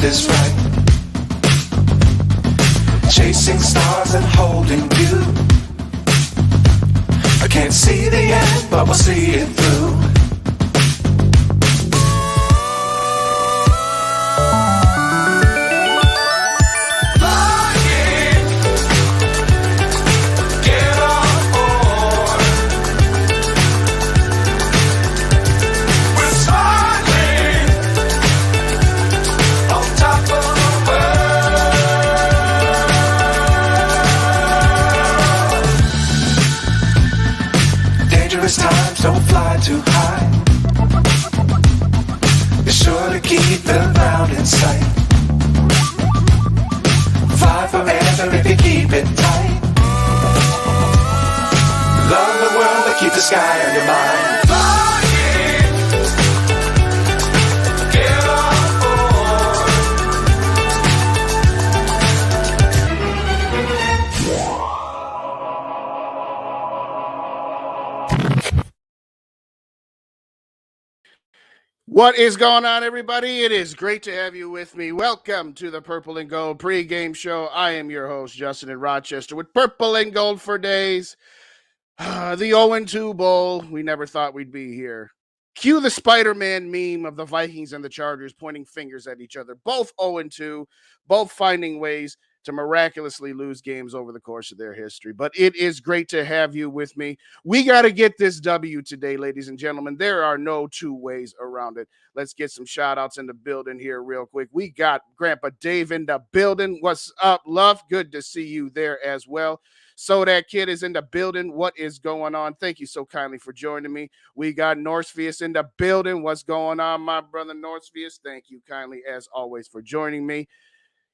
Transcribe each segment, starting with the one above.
is right. Chasing stars and holding you. I can't see the end, but we'll see it through. Times don't fly too high. Be sure to keep the ground in sight. Fly forever if you keep it tight. Love the world but keep the sky on your mind. What is going on, everybody? It is great to have you with me. Welcome to the Purple and Gold pregame show. I am your host, Justin in Rochester, with Purple and Gold for days. The 0-2 Bowl. We never thought we'd be here. Cue the Spider-Man meme of the Vikings and the Chargers pointing fingers at each other. Both 0-2, both finding ways to miraculously lose games over the course of their history. But it is great to have you with me. We got to get this W today, ladies and gentlemen. There are no two ways around it. Let's get some shout outs in the building here real quick. We got Grandpa Dave in the building. What's up, love? Good to see you there as well. So that kid is in the building. What is going on? Thank you so kindly for joining me. We got Northfius in the building. What's going on, my brother Northfius? Thank you kindly, as always, for joining me.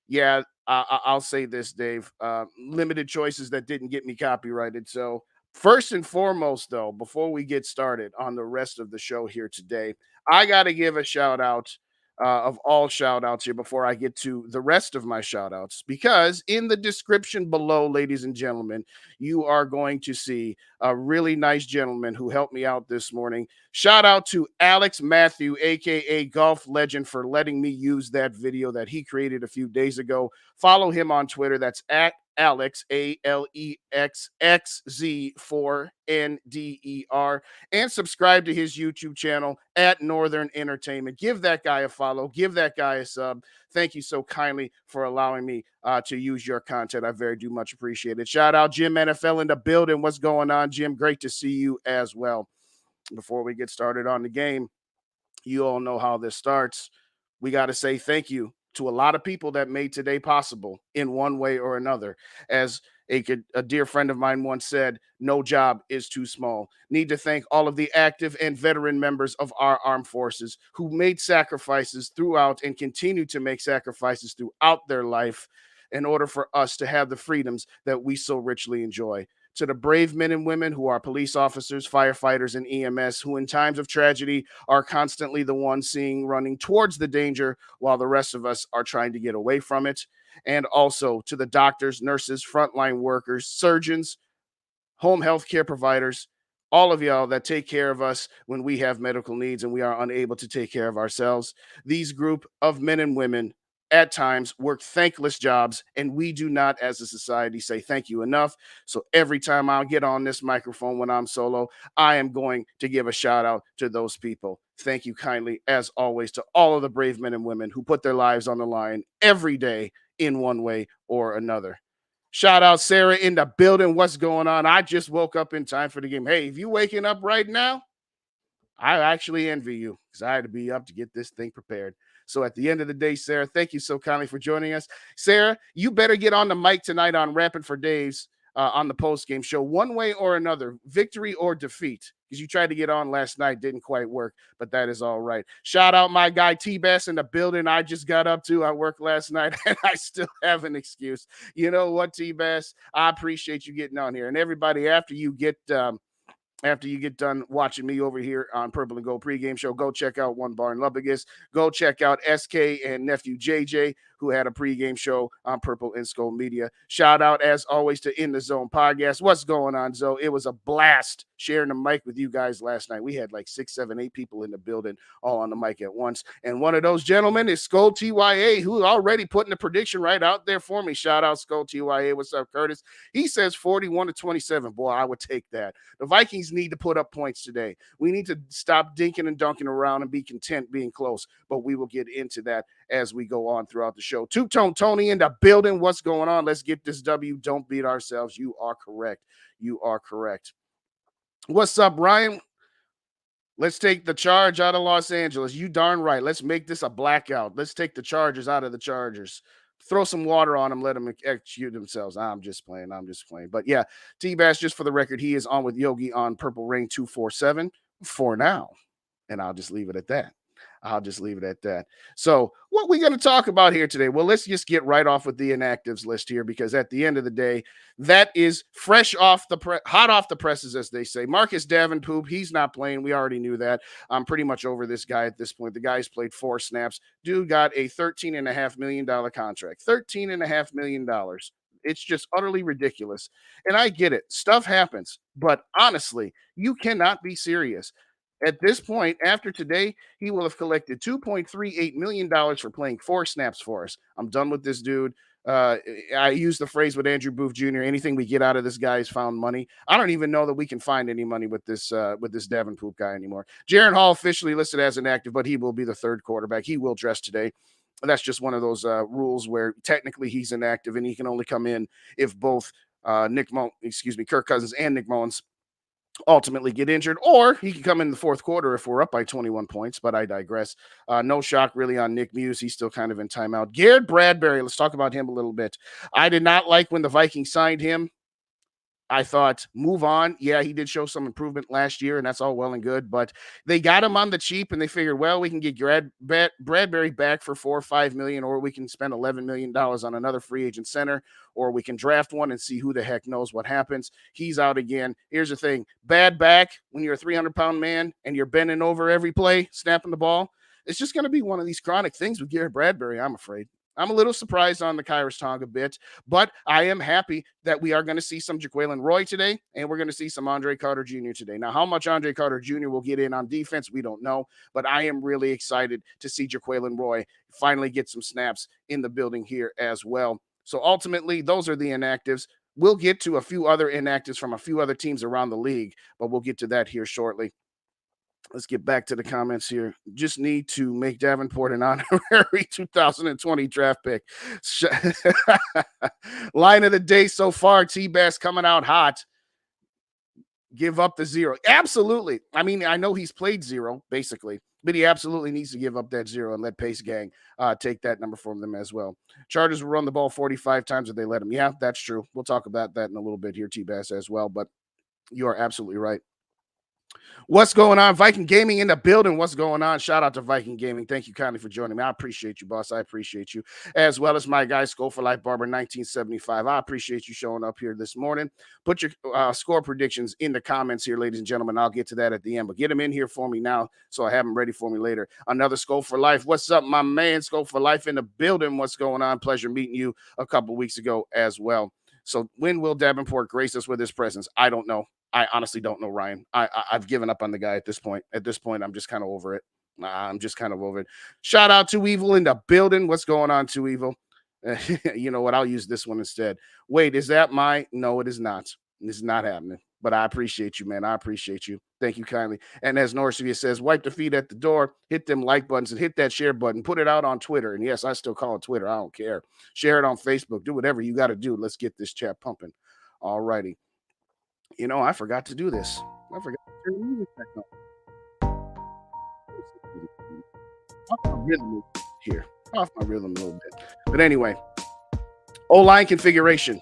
Yeah, I'll say this, Dave. Limited choices that didn't get me copyrighted. So first and foremost, though, before we get started on the rest of the show here today, I got to give a shout out of all shout outs here before I get to the rest of my shout outs, because in the description below, ladies and gentlemen, you are going to see a really nice gentleman who helped me out this morning. Shout out to Alex Matthew, aka Golf Legend, for letting me use that video that he created a few days ago. Follow him on Twitter. That's at Alex, ALEXXZ4NDER, and subscribe to his YouTube channel at Northern Entertainment. Give that guy a follow. Give that guy a sub. Thank you so kindly for allowing me to use your content. I very do much appreciate it. Shout out Jim NFL in the building. What's going on, Jim? Great to see you as well. Before we get started on the game, you all know how this starts. We got to say thank you to a lot of people that made today possible in one way or another. As a dear friend of mine once said, no job is too small. Need to thank all of the active and veteran members of our armed forces who made sacrifices throughout and continue to make sacrifices throughout their life in order for us to have the freedoms that we so richly enjoy. To the brave men and women who are police officers, firefighters, and EMS, who in times of tragedy are constantly the ones running towards the danger while the rest of us are trying to get away from it. And also to the doctors, nurses, frontline workers, surgeons, home health care providers, all of y'all that take care of us when we have medical needs and we are unable to take care of ourselves. These group of men and women at times work thankless jobs, and we do not as a society say thank you enough. So every time I'll get on this microphone when I'm solo, I am going to give a shout out to those people. Thank you kindly, as always, to all of the brave men and women who put their lives on the line every day in one way or another. Shout out Sarah in the building. What's going on? I just woke up in time for the game. Hey, if you waking up right now, I actually envy you, because I had to be up to get this thing prepared. So at the end of the day, Sarah, thank you so kindly for joining us. Sarah, you better get on the mic tonight on Rapping for Dave's on the post-game show, one way or another, victory or defeat, because you tried to get on last night, didn't quite work, but that is all right. Shout out my guy T-Bass in the building. I just got up to. I worked last night, and I still have an excuse. You know what, T-Bass? I appreciate you getting on here. And everybody, after you get done watching me over here on Purple and Gold pregame show, go check out One Bar in Lubbock. Go check out SK and nephew JJ, who had a pregame show on Purple and SKOL Media. Shout out, as always, to In the Zone podcast. What's going on, Zoe? It was a blast sharing the mic with you guys last night. We had like 6, 7, 8 people in the building all on the mic at once. And one of those gentlemen is SKOL TYA, who already putting the prediction right out there for me. Shout out SKOL TYA. What's up, Curtis? He says 41-27. Boy, I would take that. The Vikings need to put up points today. We need to stop dinking and dunking around and be content being close. But we will get into that as we go on throughout the show. Two-Tone Tony in the building. What's going on? Let's get this W. Don't beat ourselves. You are correct. You are correct. What's up, Ryan? Let's take the charge out of Los Angeles. You darn right. Let's make this a blackout. Let's take the Chargers out of the Chargers. Throw some water on them. Let them execute themselves. I'm just playing. But yeah, T-Bass, just for the record, he is on with Yogi on Purple Rain 247 for now. And I'll just leave it at that. So what we going to talk about here today? Well, let's just get right off with the inactives list here, because at the end of the day, that is fresh off the hot off the presses, as they say. Marcus Davenport, he's not playing. We already knew that. I'm pretty much over this guy at this point. The guy's played 4 snaps. Dude got a $13.5 million contract. $13.5 million. It's just utterly ridiculous. And I get it. Stuff happens. But honestly, you cannot be serious. At this point, after today, he will have collected $2.38 million for playing 4 snaps for us. I'm done with this dude. I use the phrase with Andrew Booth Jr., anything we get out of this guy is found money. I don't even know that we can find any money with this Davenport guy anymore. Jaron Hall officially listed as inactive, but he will be the 3rd quarterback. He will dress today. That's just one of those rules where technically he's inactive, and he can only come in if both Kirk Cousins and Nick Mullins ultimately get injured, or he can come in the 4th quarter if we're up by 21 points, but I digress. No shock really on Nick Muse. He's still kind of in timeout. Garrett Bradbury, let's talk about him a little bit. I did not like when the Vikings signed him. I thought, move on. Yeah, he did show some improvement last year, and that's all well and good, but they got him on the cheap, and they figured, well, we can get Bradbury back for $4 or $5 million, or we can spend $11 million on another free agent center, or we can draft one and see who the heck knows what happens. He's out again. Here's the thing. Bad back when you're a 300-pound man and you're bending over every play, snapping the ball. It's just going to be one of these chronic things with Garrett Bradbury, I'm afraid. I'm a little surprised on the Kairos Tonga bit, but I am happy that we are going to see some Jaquelin Roy today, and we're going to see some Andre Carter Jr. today. Now, how much Andre Carter Jr. will get in on defense, we don't know, but I am really excited to see Jaquelin Roy finally get some snaps in the building here as well. So ultimately, those are the inactives. We'll get to a few other inactives from a few other teams around the league, but we'll get to that here shortly. Let's get back to the comments here. Just need to make Davenport an honorary 2020 draft pick. Line of the day so far, T-Bass coming out hot. Give up the 0. Absolutely. I mean, I know he's played 0, basically, but he absolutely needs to give up that 0 and let Pace Gang take that number from them as well. Chargers will run the ball 45 times if they let him. Yeah, that's true. We'll talk about that in a little bit here, T-Bass, as well, but you are absolutely right. What's going on? Viking Gaming in the building. What's going on? Shout out to Viking Gaming. Thank you kindly for joining me. I appreciate you, boss. I appreciate you. As well as my guy, SKOL for Life Barber 1975. I appreciate you showing up here this morning. Put your score predictions in the comments here, ladies and gentlemen. I'll get to that at the end, but get them in here for me now so I have them ready for me later. Another SKOL for Life. What's up, my man? SKOL for Life in the building. What's going on? Pleasure meeting you a couple weeks ago as well. So when will Davenport grace us with his presence? I don't know. I honestly don't know, Ryan. I've given up on the guy at this point. At this point, I'm just kind of over it. Shout out to Evil in the building. What's going on, to Evil? You know what? I'll use this one instead. Wait, is that my? No, it is not. It's not happening. But I appreciate you, man. I appreciate you. Thank you kindly. And as Norcia says, wipe the feet at the door, hit them like buttons, and hit that share button. Put it out on Twitter. And yes, I still call it Twitter. I don't care. Share it on Facebook. Do whatever you got to do. Let's get this chat pumping. All righty. You know, I forgot to do this. I forgot to turn the music back on. Off my rhythm here. Off my rhythm a little bit. But anyway, O-line configuration.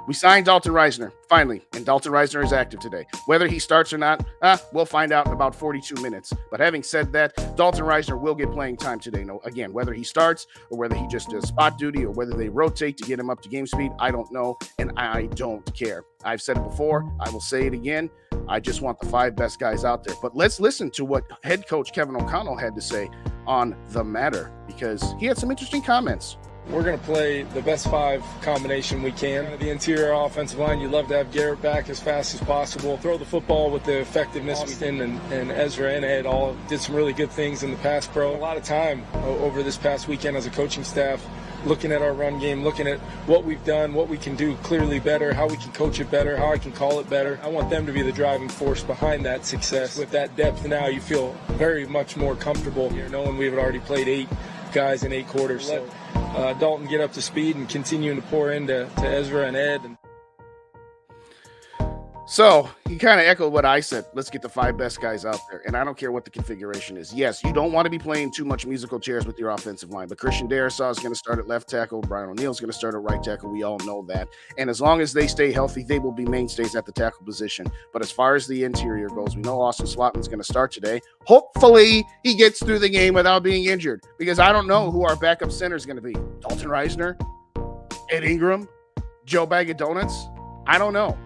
We signed Dalton Reisner, finally, and Dalton Reisner is active today. Whether he starts or not, we'll find out in about 42 minutes. But having said that, Dalton Reisner will get playing time today. No, again, whether he starts or whether he just does spot duty or whether they rotate to get him up to game speed, I don't know, and I don't care. I've said it before. I will say it again. I just want the 5 best guys out there. But let's listen to what head coach Kevin O'Connell had to say on the matter, because he had some interesting comments. We're going to play the best 5 combination we can. The interior offensive line, you'd love to have Garrett back as fast as possible. Throw the football with the effectiveness. Austin and Ezra and Ed all did some really good things in the pass pro. A lot of time over this past weekend as a coaching staff looking at our run game, looking at what we've done, what we can do clearly better, how we can coach it better, how I can call it better. I want them to be the driving force behind that success. With that depth now, you feel very much more comfortable here, knowing we've already played 8 guys in 8 quarters. So Dalton get up to speed and continuing to pour into Ezra and Ed. So he kind of echoed what I said. Let's get the 5 best guys out there. And I don't care what the configuration is. Yes, you don't want to be playing too much musical chairs with your offensive line. But Christian Darrisaw is going to start at left tackle. Brian O'Neill's going to start at right tackle. We all know that. And as long as they stay healthy, they will be mainstays at the tackle position. But as far as the interior goes, we know Austin Slotman's going to start today. Hopefully he gets through the game without being injured. Because I don't know who our backup center is going to be. Dalton Reisner? Ed Ingram? Joe Bag of Donuts? I don't know.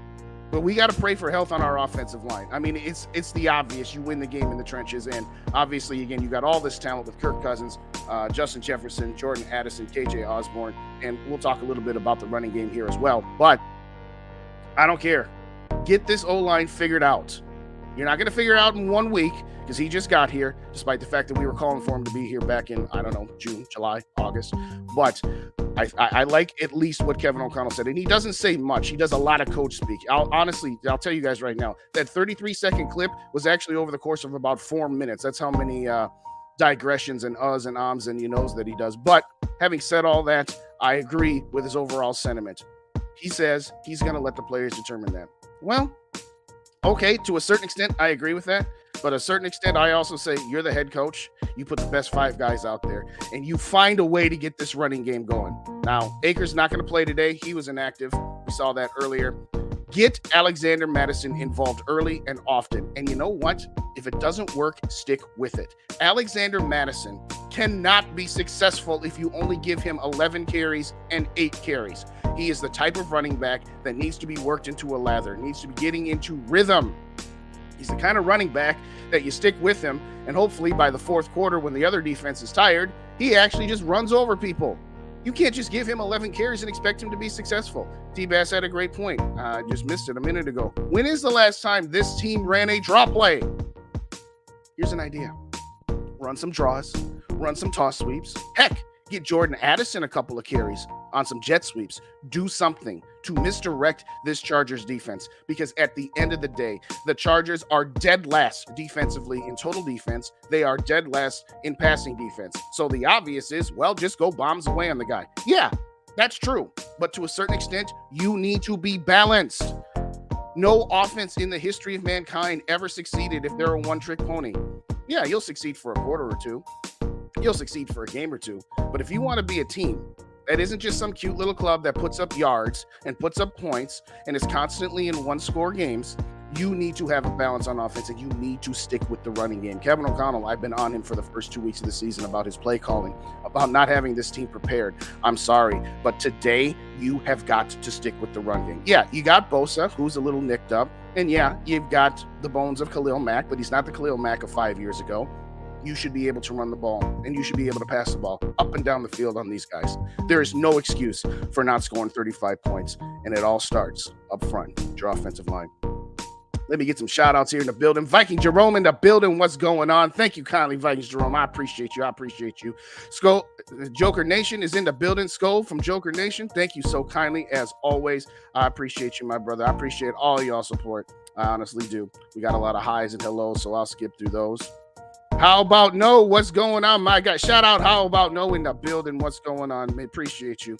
But we got to pray for health on our offensive line. I mean, it's the obvious. You win the game in the trenches. And obviously, again, you got all this talent with Kirk Cousins, Justin Jefferson, Jordan Addison, KJ Osborne. And we'll talk a little bit about the running game here as well. But I don't care. Get this O-line figured out. You're not going to figure it out in 1 week because he just got here, despite the fact that we were calling for him to be here back in, I don't know, June, July, August. But I like at least what Kevin O'Connell said. And he doesn't say much. He does a lot of coach speak. I'll tell you guys right now, that 33-second clip was actually over the course of about 4 minutes. That's how many digressions and uhs and ahs and you knows that he does. But having said all that, I agree with his overall sentiment. He says he's going to let the players determine that. Well, okay, to a certain extent, I agree with that. But to a certain extent, I also say you're the head coach. You put the best 5 guys out there, and you find a way to get this running game going. Now, Akers not going to play today. He was inactive. We saw that earlier. Get Alexander Mattison involved early and often. And you know what? If it doesn't work, stick with it. Alexander Mattison cannot be successful if you only give him 11 carries and 8 carries. He is the type of running back that needs to be worked into a lather, needs to be getting into rhythm. He's the kind of running back that you stick with him, and hopefully by the 4th quarter when the other defense is tired, he actually just runs over people. You can't just give him 11 carries and expect him to be successful. T-Bass had a great point. I just missed it a minute ago. When is the last time this team ran a draw play? Here's an idea. Run some draws, run some toss sweeps. Heck, get Jordan Addison a couple of carries on some jet sweeps. Do something to misdirect this Chargers defense, because at the end of the day, the Chargers are dead last defensively in total defense. They are dead last in passing defense. So the obvious is, well, just go bombs away on the guy. Yeah, that's true. But to a certain extent, you need to be balanced. No offense in the history of mankind ever succeeded if they're a one-trick pony. Yeah, you'll succeed for a quarter or two. You'll succeed for a game or two. But if you want to be a team that isn't just some cute little club that puts up yards and puts up points and is constantly in one-score games, you need to have a balance on offense, and you need to stick with the running game. Kevin O'Connell, I've been on him for the first 2 weeks of the season about his play calling, about not having this team prepared. I'm sorry, but today you have got to stick with the run game. Yeah, you got Bosa, who's a little nicked up, and yeah, you've got the bones of Khalil Mack, but he's not the Khalil Mack of 5 years ago. You should be able to run the ball, and you should be able to pass the ball up and down the field on these guys. There is no excuse for not scoring 35 points, and it all starts up front, your offensive line. Let me get some shout-outs here in the building. Viking Jerome in the building. What's going on? Thank you kindly, Vikings Jerome. I appreciate you. SKOL, Joker Nation is in the building. SKOL from Joker Nation, thank you so kindly, as always. I appreciate you, my brother. I appreciate all y'all support. I honestly do. We got a lot of highs and hellos, so I'll skip through those. How about No? What's going on, my guy? Shout out How About No in the building. What's going on? I appreciate you.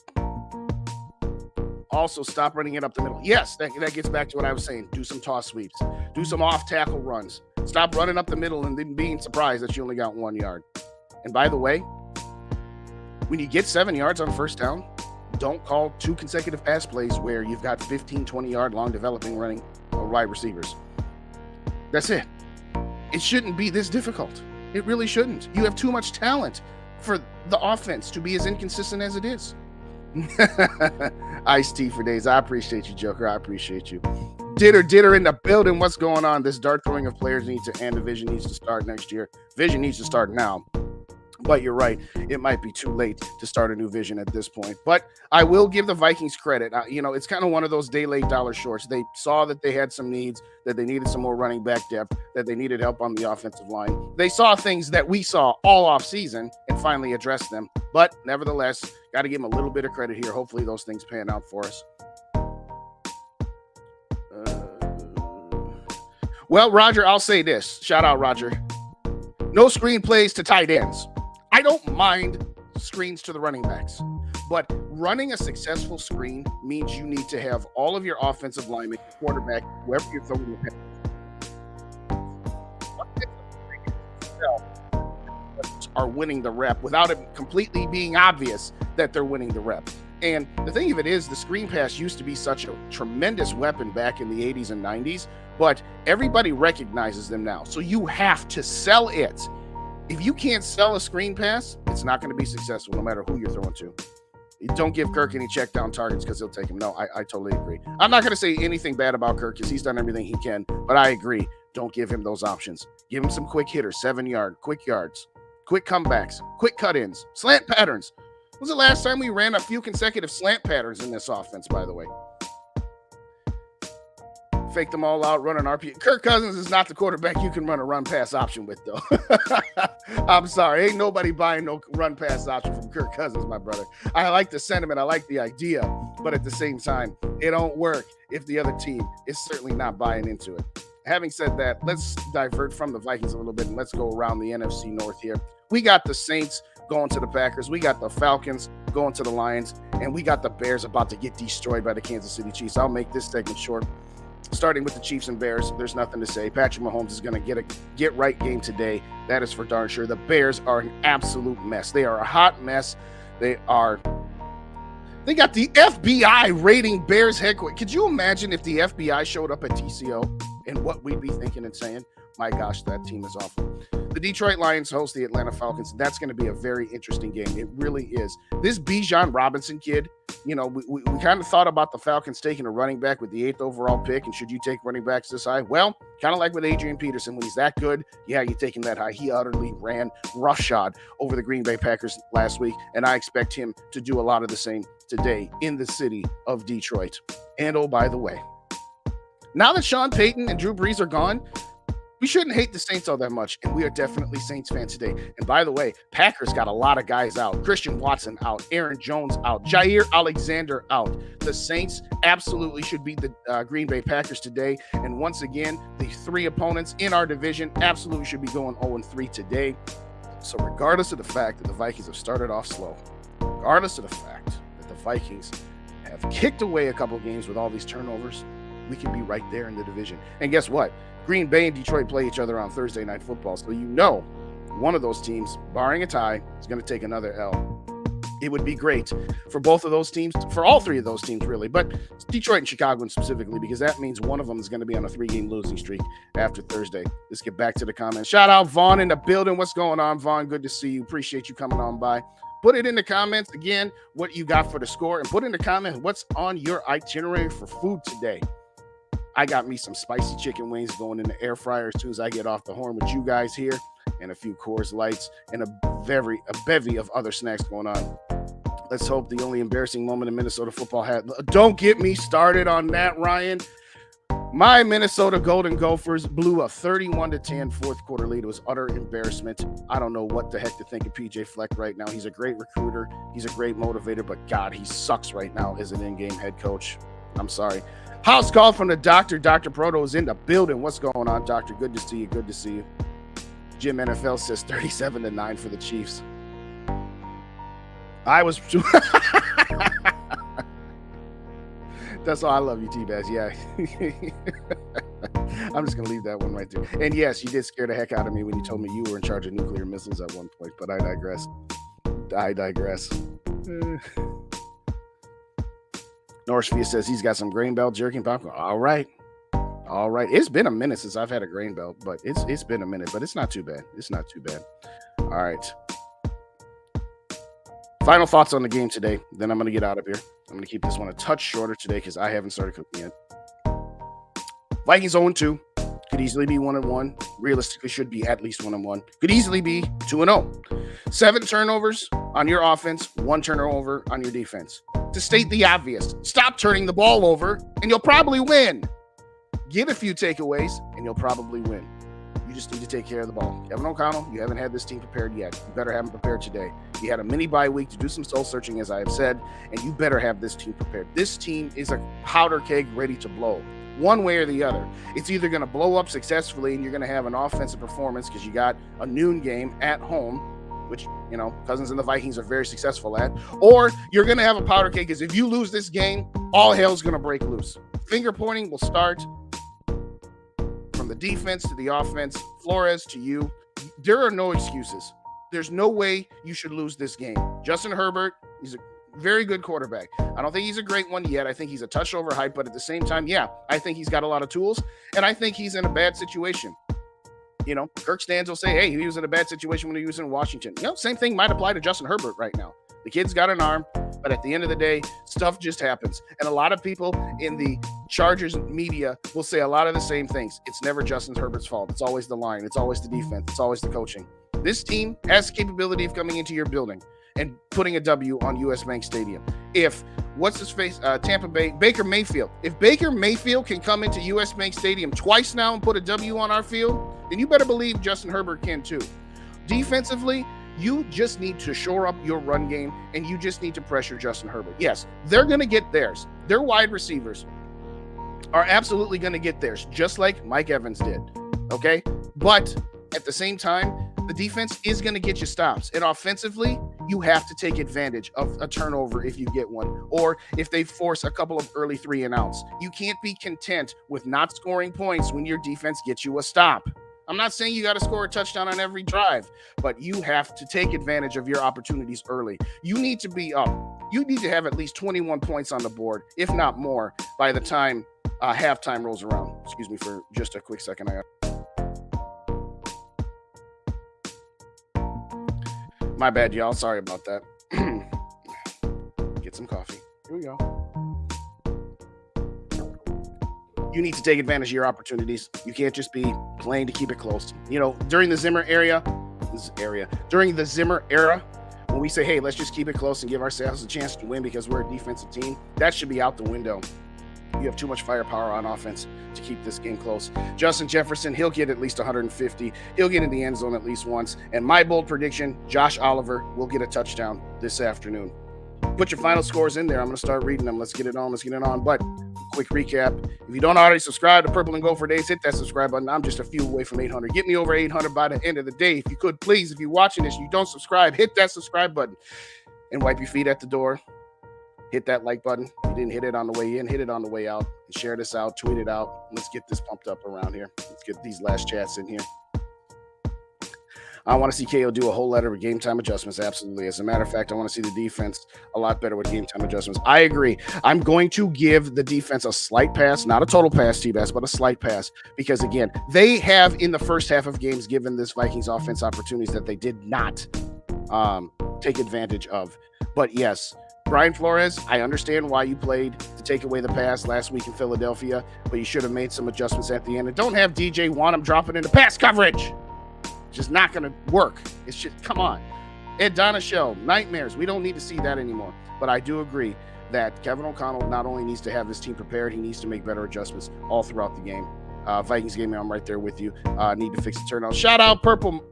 Also, stop running it up the middle. Yes, that gets back to what I was saying. Do some toss sweeps. Do some off-tackle runs. Stop running up the middle and then being surprised that you only got 1 yard. And by the way, when you get 7 yards on first down, don't call 2 consecutive pass plays where you've got 15, 20-yard long developing running wide receivers. That's it. It shouldn't be this difficult. It really shouldn't. You have too much talent for the offense to be as inconsistent as it is. Ice-T for days. I appreciate you, Joker. I appreciate you. Ditter in the building. What's going on? This dart throwing of players needs to end. The vision needs to start next year. Vision needs to start now. But you're right. It might be too late to start a new vision at this point. But I will give the Vikings credit. It's kind of one of those day late dollar shorts. They saw that they had some needs, that they needed some more running back depth, that they needed help on the offensive line. They saw things that we saw all off season and finally addressed them. But nevertheless, got to give them a little bit of credit here. Hopefully those things pan out for us. Well, Roger, I'll say this. Shout out, Roger. No screen plays to tight ends. I don't mind screens to the running backs, but running a successful screen means you need to have all of your offensive linemen, quarterback, whoever you're throwing the pass, are winning the rep without it completely being obvious that they're winning the rep. And the thing of it is, the screen pass used to be such a tremendous weapon back in the 80s and 90s, but everybody recognizes them now. So you have to sell it. If you can't sell a screen pass, it's not going to be successful no matter who you're throwing to. Don't give Kirk any check down targets because he'll take them. No, I totally agree. I'm not going to say anything bad about Kirk because he's done everything he can, but I agree. Don't give him those options. Give him some quick hitters, 7-yard, quick yards, quick comebacks, quick cut-ins, slant patterns. When was the last time we ran a few consecutive slant patterns in this offense, by the way? Fake them all out, run an RP. Kirk Cousins is not the quarterback you can run a run-pass option with, though. I'm sorry. Ain't nobody buying no run-pass option from Kirk Cousins, my brother. I like the sentiment. I like the idea. But at the same time, it don't work if the other team is certainly not buying into it. Having said that, let's divert from the Vikings a little bit and let's go around the NFC North here. We got the Saints going to the Packers. We got the Falcons going to the Lions. And we got the Bears about to get destroyed by the Kansas City Chiefs. I'll make this segment short. Starting with the Chiefs and Bears, there's nothing to say. Patrick Mahomes is going to get a get-right game today. That is for darn sure. The Bears are an absolute mess. They are a hot mess. They got the FBI raiding Bears headquarters. Could you imagine if the FBI showed up at TCO and what we'd be thinking and saying? My gosh, that team is awful. The Detroit Lions host the Atlanta Falcons. That's going to be a very interesting game. It really is. This Bijan Robinson kid, we kind of thought about the Falcons taking a running back with the 8th overall pick, and should you take running backs this high? Well, kind of like with Adrian Peterson, when he's that good, yeah, you take him that high. He utterly ran roughshod over the Green Bay Packers last week, and I expect him to do a lot of the same today in the city of Detroit. And oh, by the way, now that Sean Payton and Drew Brees are gone, we shouldn't hate the Saints all that much, and we are definitely Saints fans today. And by the way, Packers got a lot of guys out. Christian Watson out, Aaron Jones out, Jair Alexander out. The Saints absolutely should beat the Green Bay Packers today. And once again, the 3 opponents in our division absolutely should be going 0-3 today. So regardless of the fact that the Vikings have started off slow, regardless of the fact that the Vikings have kicked away a couple games with all these turnovers, we can be right there in the division. And guess what? Green Bay and Detroit play each other on Thursday Night Football. So one of those teams, barring a tie, is going to take another L. It would be great for both of those teams, for all 3 of those teams, really. But Detroit and Chicago specifically, because that means one of them is going to be on a 3-game losing streak after Thursday. Let's get back to the comments. Shout out Vaughn in the building. What's going on, Vaughn? Good to see you. Appreciate you coming on by. Put it in the comments, again, what you got for the score. And put in the comments what's on your itinerary for food today. I got me some spicy chicken wings going in the air fryer as soon as I get off the horn with you guys here, and a few Coors Lights and a bevy of other snacks going on. Let's hope the only embarrassing moment in Minnesota football had. Don't get me started on that, Ryan. My Minnesota Golden Gophers blew a 31-10 fourth quarter lead. It was utter embarrassment. I don't know what the heck to think of PJ Fleck right now. He's a great recruiter. He's a great motivator, but God, he sucks right now as an in-game head coach. I'm sorry. House call from the doctor. Dr. Proto is in the building. What's going on, doctor? Good to see you. Good to see you. Jim NFL says 37-9 for the Chiefs. That's all. I love you, T-Bass. Yeah. I'm just going to leave that one right there. And yes, you did scare the heck out of me when you told me you were in charge of nuclear missiles at one point, but I digress. Northview says he's got some grain belt jerky and popcorn. All right. It's been a minute since I've had a grain belt, but it's been a minute, but it's not too bad. All right. Final thoughts on the game today. Then I'm going to get out of here. I'm going to keep this one a touch shorter today because I haven't started cooking yet. Vikings 0-2. Could easily be 1-1. Realistically, should be at least 1-1. Could easily be 2-0. 7 turnovers on your offense, 1 turnover on your defense. To state the obvious, stop turning the ball over, and you'll probably win. Get a few takeaways, and you'll probably win. You just need to take care of the ball. Kevin O'Connell, you haven't had this team prepared yet. You better have them prepared today. You had a mini bye week to do some soul searching, as I have said, and you better have this team prepared. This team is a powder keg ready to blow. One way or the other. It's either going to blow up successfully and you're going to have an offensive performance because you got a noon game at home, which, you know, Cousins and the Vikings are very successful at, or you're going to have a powder keg because if you lose this game, all hell's going to break loose. Finger pointing will start from the defense to the offense, Flores to you. There are no excuses. There's no way you should lose this game. Justin Herbert, he's a very good quarterback. I don't think he's a great one yet. I think he's a touch overhyped, but at the same time, yeah, I think he's got a lot of tools, and I think he's in a bad situation. You know, Kirk Cousins will say, hey, he was in a bad situation when he was in Washington. You know, same thing might apply to Justin Herbert right now. The kid's got an arm, but at the end of the day, stuff just happens. And a lot of people in the Chargers media will say a lot of the same things. It's never Justin Herbert's fault. It's always the line. It's always the defense. It's always the coaching. This team has the capability of coming into your building and putting a W on US Bank Stadium. If, Tampa Bay, Baker Mayfield. If Baker Mayfield can come into US Bank Stadium twice now and put a W on our field, then you better believe Justin Herbert can too. Defensively, you just need to shore up your run game, and you just need to pressure Justin Herbert. Yes, they're going to get theirs. Their wide receivers are absolutely going to get theirs, just like Mike Evans did, okay? But at the same time, the defense is going to get you stops. And offensively, you have to take advantage of a turnover if you get one, or if they force a couple of early 3-and-outs. You can't be content with not scoring points when your defense gets you a stop. I'm not saying you got to score a touchdown on every drive, but you have to take advantage of your opportunities early. You need to be up. You need to have at least 21 points on the board, if not more, by the time halftime rolls around. Excuse me for just a quick second. My bad, y'all. Sorry about that. Get some coffee. Here we go. You need to take advantage of your opportunities. You can't just be playing to keep it close. You know, during the Zimmer era, when we say, hey, let's just keep it close and give ourselves a chance to win because we're a defensive team, that should be out the window. You have too much firepower on offense to keep this game close. Justin Jefferson, he'll get at least 150. He'll get in the end zone at least once. And my bold prediction, Josh Oliver will get a touchdown this afternoon. Put your final scores in there. I'm going to start reading them. Let's get it on. But quick recap. If you don't already subscribe to Purple and Gold for Days, hit that subscribe button. I'm just a few away from 800. Get me over 800 by the end of the day. If you could, please, if you're watching this and you don't subscribe, hit that subscribe button and wipe your feet at the door. Hit that like button. If you didn't hit it on the way in, hit it on the way out. And share this out, tweet it out. Let's get this pumped up around here. Let's get these last chats in here. I want to see KO do a whole letter with game time adjustments. Absolutely. As a matter of fact, I want to see the defense a lot better with game time adjustments. I agree. I'm going to give the defense a slight pass, not a total pass, T-Bass, but a slight pass. Because, again, they have in the first half of games given this Vikings offense opportunities that they did not take advantage of. But, yes, Brian Flores, I understand why you played to take away the pass last week in Philadelphia, but you should have made some adjustments at the end. And don't have DJ Wanham dropping into pass coverage. Just not going to work. It's just, come on. Ed Donaschel, nightmares. We don't need to see that anymore. But I do agree that Kevin O'Connell not only needs to have his team prepared, he needs to make better adjustments all throughout the game. Vikings game, I'm right there with you. Need to fix the turnout. Shout out Purple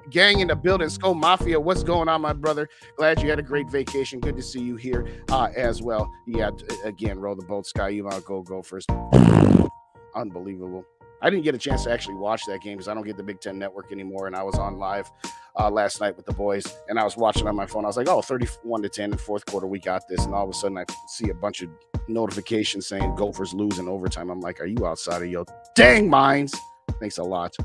gang in the building. SKOL Mafia, what's going on, my brother? Glad you had a great vacation. Good to see you here as well. Yeah, again, roll the boat, Sky. You want to go first. Unbelievable. I didn't get a chance to actually watch that game because I don't get the Big Ten Network anymore, and I was on live last night with the boys, and I was watching on my phone. I was like, 31-10 in the fourth quarter, we got this, and all of a sudden I see a bunch of notifications saying Gophers lose in overtime. I'm like, are you outside of your dang minds? Thanks a lot.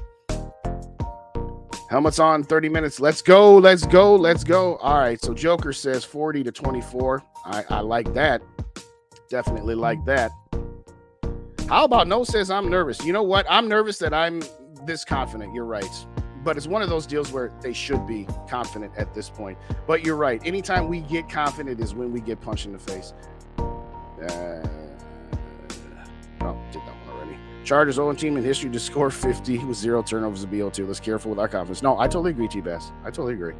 Helmets on, 30 minutes. Let's go. All right, so Joker says 40-24. I like that. Definitely like that. How about No says I'm nervous? You know what? I'm nervous that I'm this confident. You're right. But it's one of those deals where they should be confident at this point. But you're right. Anytime we get confident is when we get punched in the face. Did that one already. Chargers 0 team in history to score 50 with 0 turnovers to BO2. Let's careful with our confidence. No, I totally agree, T-Bass. I totally agree.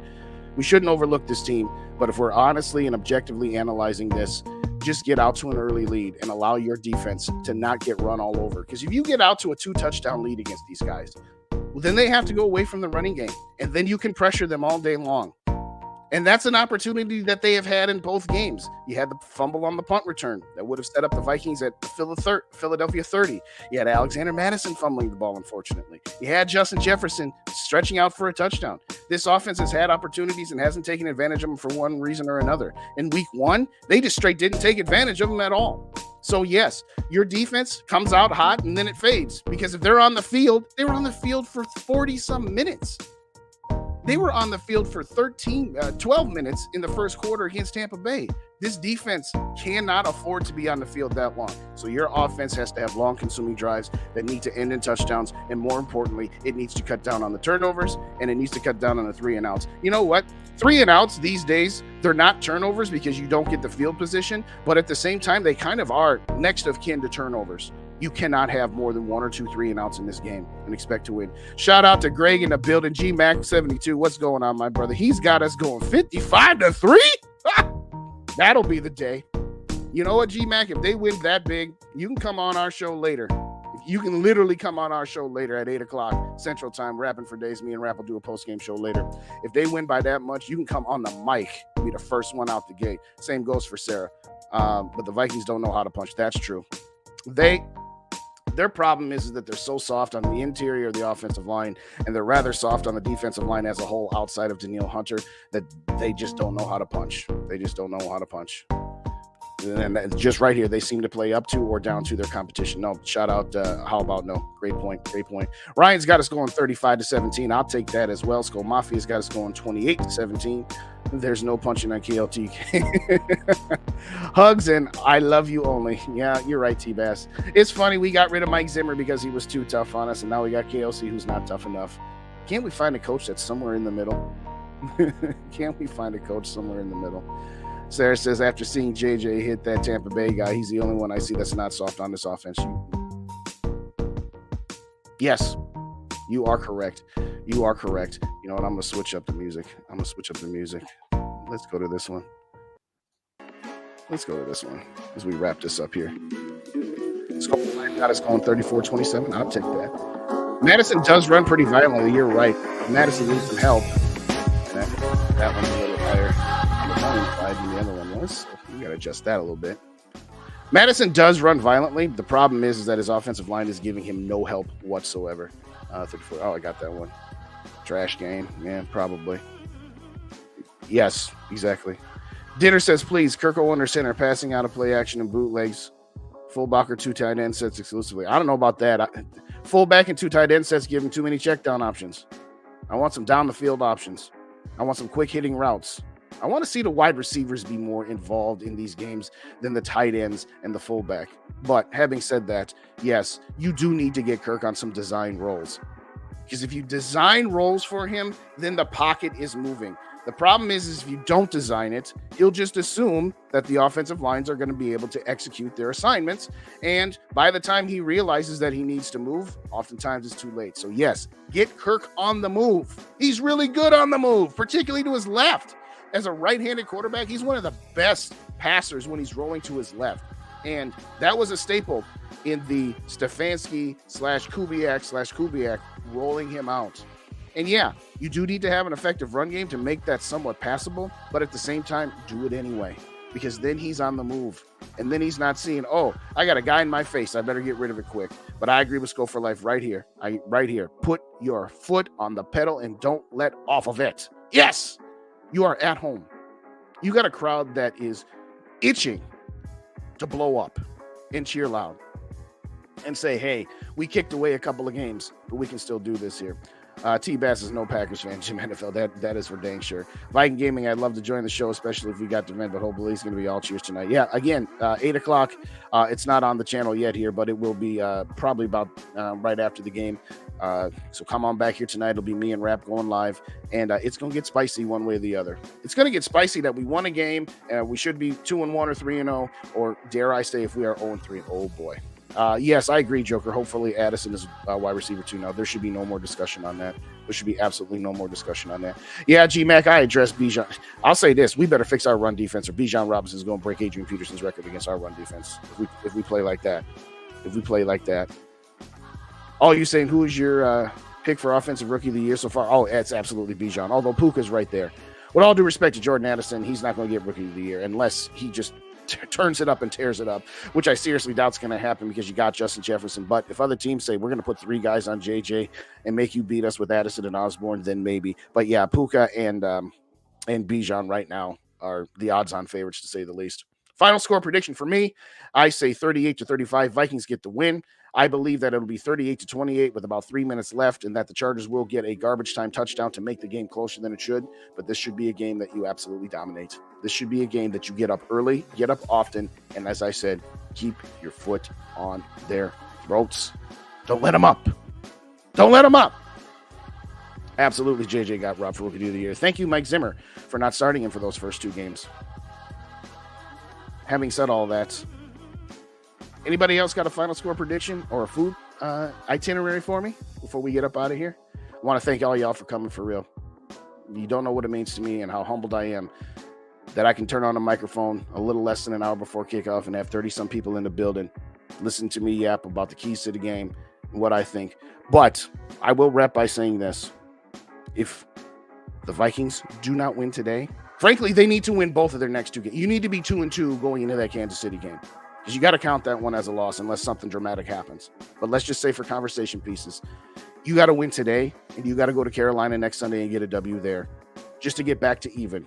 We shouldn't overlook this team, but if we're honestly and objectively analyzing this, just get out to an early lead and allow your defense to not get run all over. Because if you get out to a 2-touchdown lead against these guys, well, then they have to go away from the running game, and then you can pressure them all day long. And that's an opportunity that they have had in both games. You had the fumble on the punt return that would have set up the Vikings at Philadelphia 30. You had Alexander Madison fumbling the ball, unfortunately. You had Justin Jefferson stretching out for a touchdown. This offense has had opportunities and hasn't taken advantage of them for one reason or another. In week 1, they just straight didn't take advantage of them at all. So, yes, your defense comes out hot and then it fades. Because if they're on the field, they were on the field for 40-some minutes. They were on the field for 12 minutes in the first quarter against Tampa Bay. This defense cannot afford to be on the field that long. So your offense has to have long consuming drives that need to end in touchdowns. And more importantly, it needs to cut down on the turnovers and it needs to cut down on the 3 and outs. You know what? 3 and outs these days, they're not turnovers because you don't get the field position. But at the same time, they kind of are next of kin to turnovers. You cannot have more than 1 or 2 3 and outs in this game and expect to win. Shout out to Greg in the building. G-Mac72. What's going on, my brother? He's got us going 55-3. That'll be the day. You know what, G-Mac? If they win that big, you can come on our show later. You can literally come on our show later at 8 o'clock Central Time, rapping for days. Me and Rap will do a post-game show later. If they win by that much, you can come on the mic, be the first one out the gate. Same goes for Sarah. But the Vikings don't know how to punch. That's true. Their problem is that they're so soft on the interior of the offensive line, and they're rather soft on the defensive line as a whole outside of Danielle Hunter, that they just don't know how to punch. They just don't know how to punch. And just right here, they seem to play up to or down to their competition. No, shout out. How about no? Great point. Great point. Ryan's got us going 35-17. I'll take that as well. SKOL Mafia's got us going 28-17. There's no punching on KLT. Hugs and I love you only. Yeah, you're right, T-Bass. It's funny. We got rid of Mike Zimmer because he was too tough on us, and now we got KLC who's not tough enough. Can't we find a coach that's somewhere in the middle? Can't we find a coach somewhere in the middle? Sarah says, after seeing JJ hit that Tampa Bay guy, he's the only one I see that's not soft on this offense. Yes, you are correct. You are correct. You know what? I'm going to switch up the music. Let's go to this one. As we wrap this up here. SKOL got us going 34-27. I'll take that. Madison does run pretty violently. You're right. Madison needs some help. That one's a little higher on the volume side than the other one was. So we got to adjust that a little bit. Madison does run violently. The problem is that his offensive line is giving him no help whatsoever. 34. Oh, I got that one. Trash game. Yeah, probably. Yes, exactly. Dinner says, please, Kirk under center, passing out of play action and bootlegs. Fullback or 2 tight end sets exclusively. I don't know about that. Fullback and 2 tight end sets give him too many check down options. I want some down the field options. I want some quick hitting routes. I want to see the wide receivers be more involved in these games than the tight ends and the fullback. But having said that, yes, you do need to get Kirk on some design roles. Because if you design roles for him, then the pocket is moving. The problem is if you don't design it, he'll just assume that the offensive lines are going to be able to execute their assignments. And by the time he realizes that he needs to move, oftentimes it's too late. So yes, get Kirk on the move. He's really good on the move, particularly to his left. As a right-handed quarterback, he's one of the best passers when he's rolling to his left. And that was a staple in the Stefanski/Kubiak rolling him out. And yeah, you do need to have an effective run game to make that somewhat passable, but at the same time, do it anyway, because then he's on the move. And then he's not seeing, oh, I got a guy in my face, I better get rid of it quick. But I agree with SKOL for life right here. Right here. Put your foot on the pedal and don't let off of it. Yes, you are at home. You got a crowd that is itching to blow up and cheer loud and say, hey, we kicked away a couple of games, but we can still do this here. T-Bass is no Packers fan, Jim NFL. That is for dang sure. Viking Gaming, I'd love to join the show, especially if we got to vent, but hopefully it's going to be all cheers tonight. Yeah, again, 8 o'clock. It's not on the channel yet here, but it will be probably about right after the game. So come on back here tonight. It'll be me and Rap going live, and it's going to get spicy one way or the other. It's going to get spicy that we won a game, we should be 2-1 or 3-0, or dare I say if we are 0-3. Oh, boy. Yes, I agree, Joker. Hopefully Addison is wide receiver 2 now. There should be no more discussion on that. There should be absolutely no more discussion on that. Yeah, G-Mac, I addressed Bijan. I'll say this. We better fix our run defense, or Bijan Robinson's going to break Adrian Peterson's record against our run defense if we play like that. If we play like that. Oh, you saying who is your pick for offensive rookie of the year so far? Oh, it's absolutely Bijan, although Puka's right there. With all due respect to Jordan Addison, he's not going to get rookie of the year unless he just turns it up and tears it up, which I seriously doubt is going to happen because you got Justin Jefferson. But if other teams say we're going to put 3 guys on JJ and make you beat us with Addison and Osborne, then maybe. But yeah, Puka and Bijan right now are the odds-on favorites, to say the least. Final score prediction for me, I say 38-35. Vikings get the win. I believe that it'll be 38-28 with about 3 minutes left, and that the Chargers will get a garbage time touchdown to make the game closer than it should. But this should be a game that you absolutely dominate. This should be a game that you get up early, get up often, and as I said, keep your foot on their throats. Don't let them up. Don't let them up. Absolutely, JJ got robbed for Rookie of the Year. Thank you, Mike Zimmer, for not starting him for those first 2 games. Having said all that, anybody else got a final score prediction or a food itinerary for me before we get up out of here? I want to thank all y'all for coming, for real. You don't know what it means to me and how humbled I am that I can turn on a microphone a little less than an hour before kickoff and have 30-some people in the building listen to me yap about the keys to the game and what I think. But I will wrap by saying this. If the Vikings do not win today, frankly, they need to win both of their next 2 games. You need to be 2-2 going into that Kansas City game, because you got to count that one as a loss unless something dramatic happens. But let's just say, for conversation pieces, you got to win today, and you got to go to Carolina next Sunday and get a W there just to get back to even.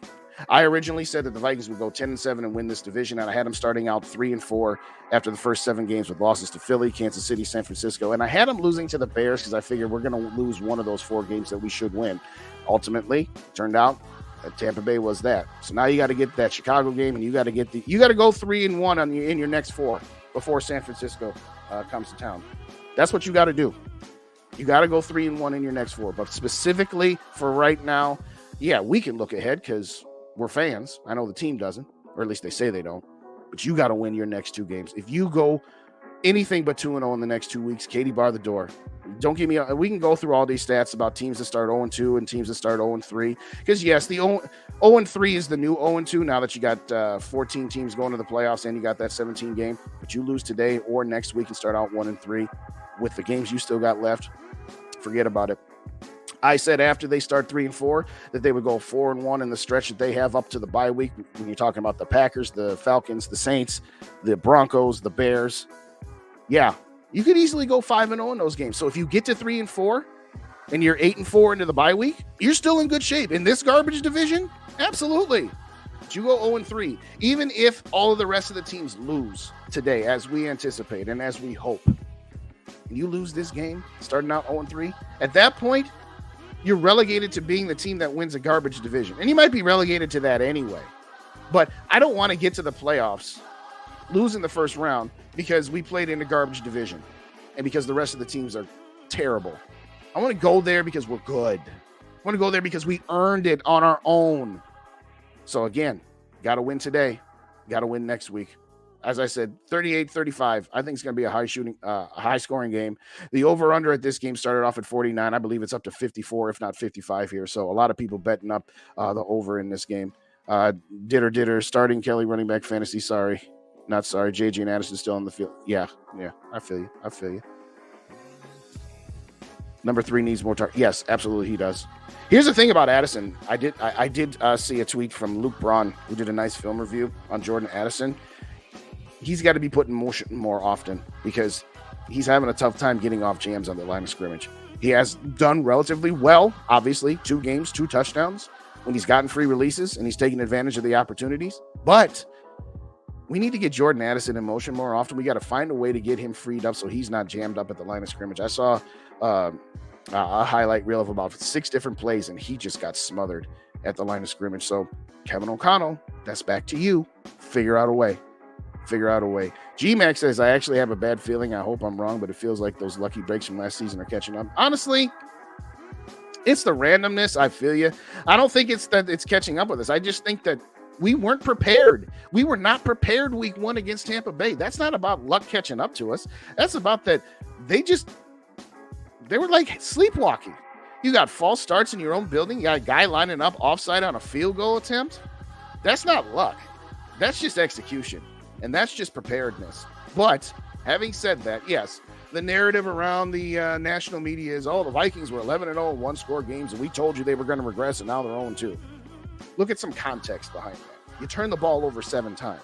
I originally said that the Vikings would go 10-7 and win this division, and I had them starting out 3-4 after the first 7 games with losses to Philly, Kansas City, San Francisco, and I had them losing to the Bears because I figured we're going to lose one of those 4 games that we should win. Ultimately, turned out that Tampa Bay was that. So now you got to get that Chicago game, and you got to go 3-1 in your next 4 before San Francisco comes to town. That's what you got to do. You got to go 3-1 in your next 4. But specifically for right now, yeah, we can look ahead because we're fans. I know the team doesn't, or at least they say they don't. But you got to win your next 2 games. If you go anything but 2-0 in the next 2 weeks, Katie, bar the door. Don't give me we can go through all these stats about teams that start 0-2 and teams that start 0-3. Because, yes, the 0-3 is the new 0-2 now that you got 14 teams going to the playoffs and you got that 17 game. But you lose today or next week and start out 1-3 with the games you still got left. Forget about it. I said after they start 3-4 that they would go 4-1 in the stretch that they have up to the bye week. When you're talking about the Packers, the Falcons, the Saints, the Broncos, the Bears. Yeah, you could easily go 5-0 in those games. So if you get to 3-4 and you're 8-4 into the bye week, you're still in good shape. In this garbage division, absolutely. But you go 0-3, even if all of the rest of the teams lose today, as we anticipate and as we hope. And you lose this game, starting out 0-3, at that point, you're relegated to being the team that wins a garbage division. And you might be relegated to that anyway. But I don't want to get to the playoffs, lose in the first round, because we played in a garbage division and because the rest of the teams are terrible. I want to go there because we're good. I want to go there because we earned it on our own. So again, got to win today. Got to win next week. As I said, 38-35. I think it's going to be a high-scoring game. The over-under at this game started off at 49. I believe it's up to 54, if not 55 here. So a lot of people betting up the over in this game. Ditter, starting Kelly, running back fantasy. Sorry. Not sorry. JJ and Addison still on the field. Yeah. I feel you. Number 3 needs more target. Yes, absolutely he does. Here's the thing about Addison. I did see a tweet from Luke Braun, who did a nice film review on Jordan Addison. He's got to be put in motion more often because he's having a tough time getting off jams on the line of scrimmage. He has done relatively well, obviously, 2 games, 2 touchdowns when he's gotten free releases and he's taking advantage of the opportunities. But we need to get Jordan Addison in motion more often. We got to find a way to get him freed up so he's not jammed up at the line of scrimmage. I saw a highlight reel of about 6 different plays, and he just got smothered at the line of scrimmage. So, Kevin O'Connell, that's back to you. Figure out a way. G-Max says, I actually have a bad feeling. I hope I'm wrong, but it feels like those lucky breaks from last season are catching up. Honestly, it's the randomness. I feel you. I don't think it's that it's catching up with us. I just think that We weren't prepared. We were not prepared week 1 against Tampa Bay. That's not about luck catching up to us. That's about that they were like sleepwalking. You got false starts in your own building. You got a guy lining up offside on a field goal attempt. That's not luck. That's just execution. And that's just preparedness. But having said that, yes, the narrative around the national media is, the Vikings were 11-0 in one-score games, and we told you they were going to regress, and now they're 0-2. Look at some context behind that. You turn the ball over 7 times.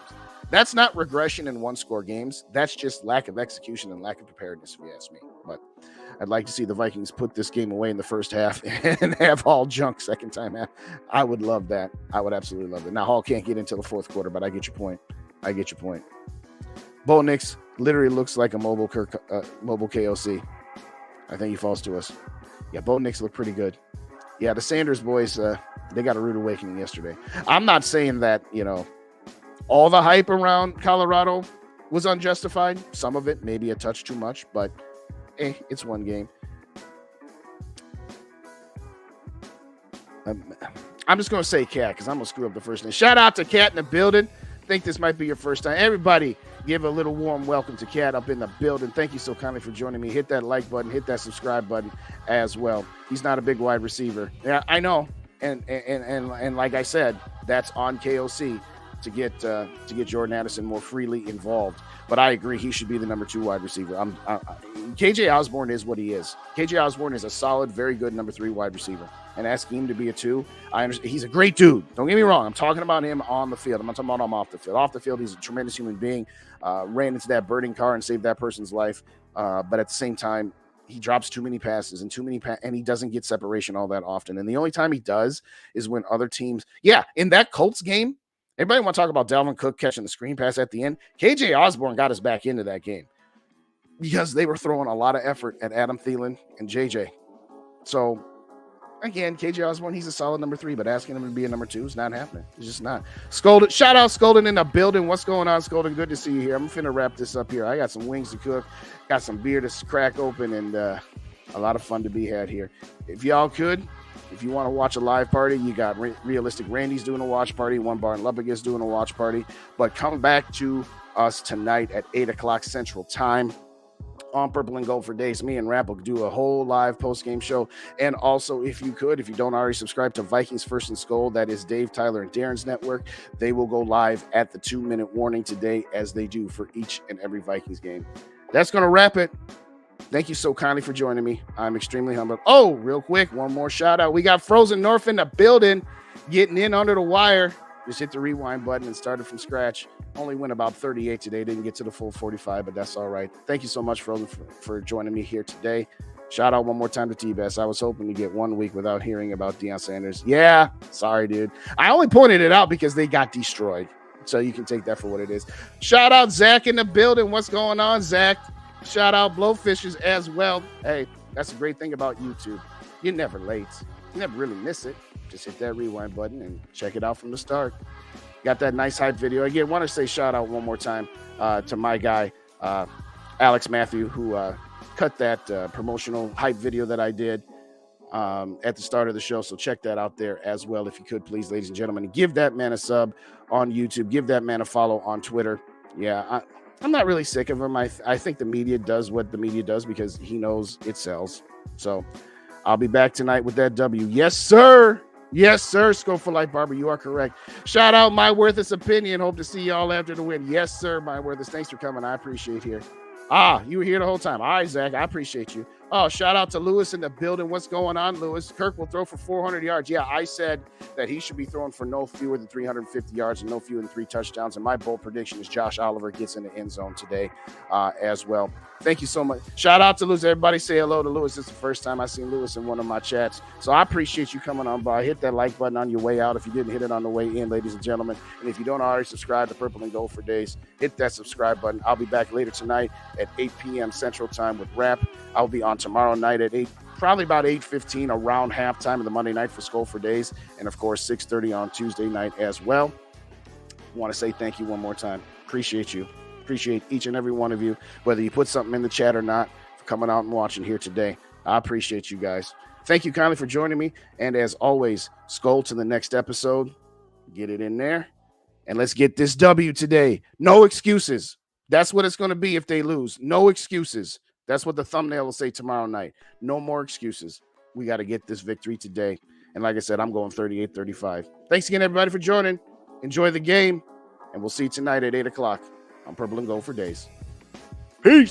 That's not regression in one-score games. That's just lack of execution and lack of preparedness, if you ask me. But I'd like to see the Vikings put this game away in the first half and have all junk second time half. I would love that. I would absolutely love it. Now, Hall can't get into the fourth quarter, but I get your point. Bo Nix literally looks like a mobile KOC. I think he falls to us. Yeah, Bo Nix looked pretty good. Yeah, the Sanders boys, they got a rude awakening yesterday. I'm not saying that, all the hype around Colorado was unjustified. Some of it, maybe a touch too much, but it's one game. I'm just going to say Cat because I'm going to screw up the first name. Shout out to Cat in the building. Think this might be your first time. Everybody, give a little warm welcome to Cat up in the building. Thank you so kindly for joining me. Hit that like button, hit that subscribe button as well. He's not a big wide receiver. Yeah, I know. And like I said, that's on KOC to get Jordan Addison more freely involved. But I agree, he should be the number 2 wide receiver. KJ Osborne is what he is. KJ Osborne is a solid, very good number 3 wide receiver. And asking him to be a 2, I understand. He's a great dude. Don't get me wrong. I'm talking about him on the field. I'm not talking about him off the field. Off the field, he's a tremendous human being. Ran into that burning car and saved that person's life. But at the same time, he drops too many passes and and he doesn't get separation all that often. And the only time he does is when other teams, in that Colts game, everybody want to talk about Dalvin Cook catching the screen pass at the end. KJ Osborne got us back into that game because they were throwing a lot of effort at Adam Thielen and JJ. So again, KJ Osborne, he's a solid number 3, but asking him to be a number 2 is not happening. It's just not. Scolded, shout out Scolded in the building. What's going on, Scolded? Good to see you here. I'm finna wrap this up here. I got some wings to cook, got some beer to crack open, and a lot of fun to be had here. If y'all could, if you want to watch a live party, you got Realistic Randy's doing a watch party. One Bar in Lubbock is doing a watch party. But come back to us tonight at 8 o'clock Central Time on Purple and Gold for Days. Me and Rap will do a whole live post-game show. And also, if you don't already subscribe to Vikings First and SKOL, that is Dave, Tyler, and Darren's network, they will go live at the 2-minute warning today as they do for each and every Vikings game. That's going to wrap it. Thank you so kindly for joining me. I'm extremely humbled. Oh, real quick, one more shout out. We got Frozen North in the building, getting in under the wire. Just hit the rewind button and started from scratch. Only went about 38 today. Didn't get to the full 45, but that's all right. Thank you so much, Frozen, for joining me here today. Shout out one more time to T-Best. I was hoping to get 1 week without hearing about Deion Sanders. Yeah, sorry, dude. I only pointed it out because they got destroyed. So you can take that for what it is. Shout out Zach in the building. What's going on, Zach? Shout out Blowfishers as well. Hey, that's a great thing about YouTube. You're never late. You never really miss it. Just hit that rewind button and check it out from the start. Got that nice hype video. Again, want to say shout out one more time to my guy, Alex Matthew, who cut that promotional hype video that I did at the start of the show. So check that out there as well, if you could, please, ladies and gentlemen. Give that man a sub on YouTube. Give that man a follow on Twitter. Yeah, I'm not really sick of him. I think the media does what the media does because he knows it sells. So I'll be back tonight with that W. Yes, sir. Yes, sir. Scope for Life Barber. You are correct. Shout out My Worthless Opinion. Hope to see y'all after the win. Yes, sir. My Worthless. Thanks for coming. I appreciate here. You were here the whole time. All right, Zach. I appreciate you. Oh, shout out to Lewis in the building. What's going on, Lewis? Kirk will throw for 400 yards. Yeah, I said that he should be throwing for no fewer than 350 yards and no fewer than 3 touchdowns. And my bold prediction is Josh Oliver gets in the end zone today as well. Thank you so much. Shout out to Lewis. Everybody say hello to Lewis. It's the first time I've seen Lewis in one of my chats. So I appreciate you coming on by. Hit that like button on your way out if you didn't hit it on the way in, ladies and gentlemen. And if you don't already subscribe to Purple and Gold for Days, hit that subscribe button. I'll be back later tonight at 8 p.m. Central Time with Rap. I'll be on tomorrow night at 8, probably about 8:15, around halftime of the Monday night for SKOL for Days. And, of course, 6:30 on Tuesday night as well. I want to say thank you one more time. Appreciate you. Appreciate each and every one of you, whether you put something in the chat or not, for coming out and watching here today. I appreciate you guys. Thank you kindly for joining me. And as always, SKOL to the next episode. Get it in there. And let's get this W today. No excuses. That's what it's going to be if they lose. No excuses. That's what the thumbnail will say tomorrow night. No more excuses. We got to get this victory today. And like I said, I'm going 38-35. Thanks again, everybody, for joining. Enjoy the game. And we'll see you tonight at 8 o'clock on Purple and Gold for Days. Peace.